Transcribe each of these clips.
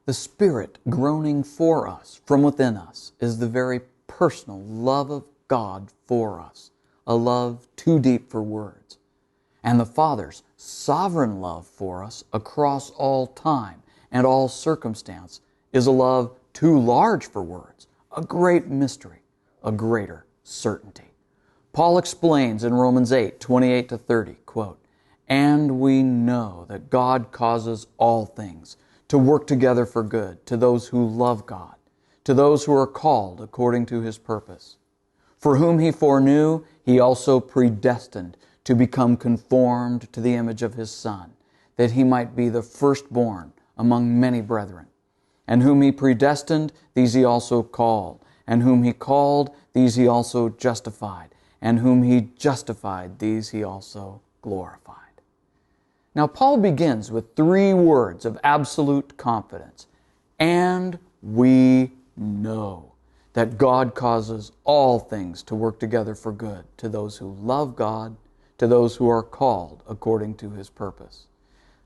The Spirit groaning for us from within us is the very personal love of God for us, a love too deep for words. And the Father's sovereign love for us across all time and all circumstance is a love too large for words, a great mystery, a greater certainty. Paul explains in Romans 8, 28-30, quote, "And we know that God causes all things to work together for good to those who love God, to those who are called according to His purpose. For whom He foreknew, He also predestined to become conformed to the image of His Son, that He might be the firstborn among many brethren. And whom He predestined, these He also called. And whom He called, these He also justified. And whom He justified, these He also glorified." Now, Paul begins with three words of absolute confidence. And we know that God causes all things to work together for good to those who love God, to those who are called according to His purpose.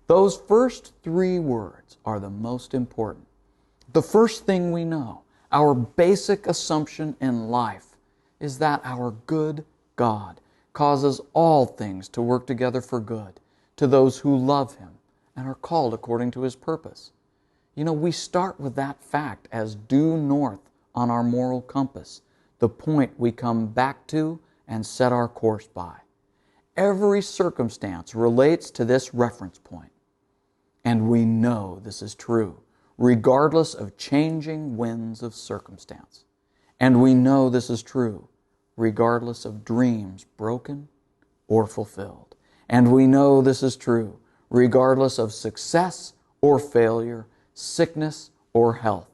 Those first three words are the most important. The first thing we know, our basic assumption in life, is that our good God causes all things to work together for good to those who love Him and are called according to His purpose. You know, we start with that fact as due north on our moral compass, the point we come back to and set our course by. Every circumstance relates to this reference point. And we know this is true, regardless of changing winds of circumstance. And we know this is true, regardless of dreams broken or fulfilled. And we know this is true, regardless of success or failure, sickness or health.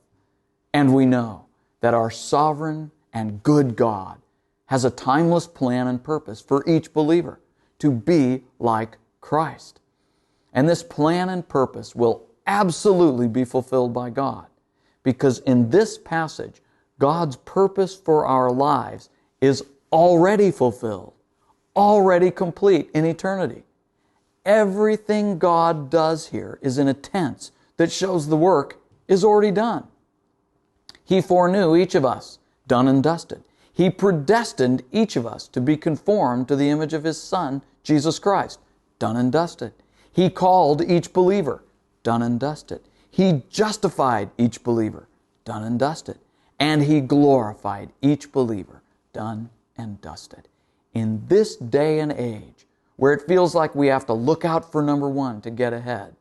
And we know that our sovereign and good God has a timeless plan and purpose for each believer to be like Christ. And this plan and purpose will absolutely be fulfilled by God, because in this passage, God's purpose for our lives is already fulfilled, already complete in eternity. Everything God does here is in a tense that shows the work is already done. He foreknew each of us, done and dusted. He predestined each of us to be conformed to the image of His Son, Jesus Christ, done and dusted. He called each believer, done and dusted. He justified each believer, done and dusted. And He glorified each believer, done and dusted. In this day and age, where it feels like we have to look out for number one to get ahead,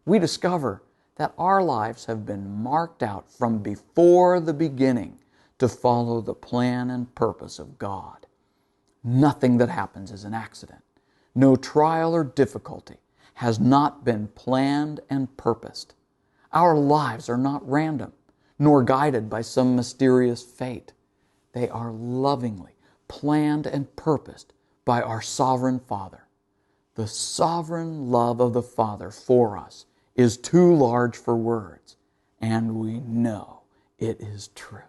we discover that our lives have been marked out from before the beginning to follow the plan and purpose of God. Nothing that happens is an accident. No trial or difficulty has not been planned and purposed. Our lives are not random, nor guided by some mysterious fate. They are lovingly planned and purposed by our sovereign Father. The sovereign love of the Father for us is too large for words, and we know it is true.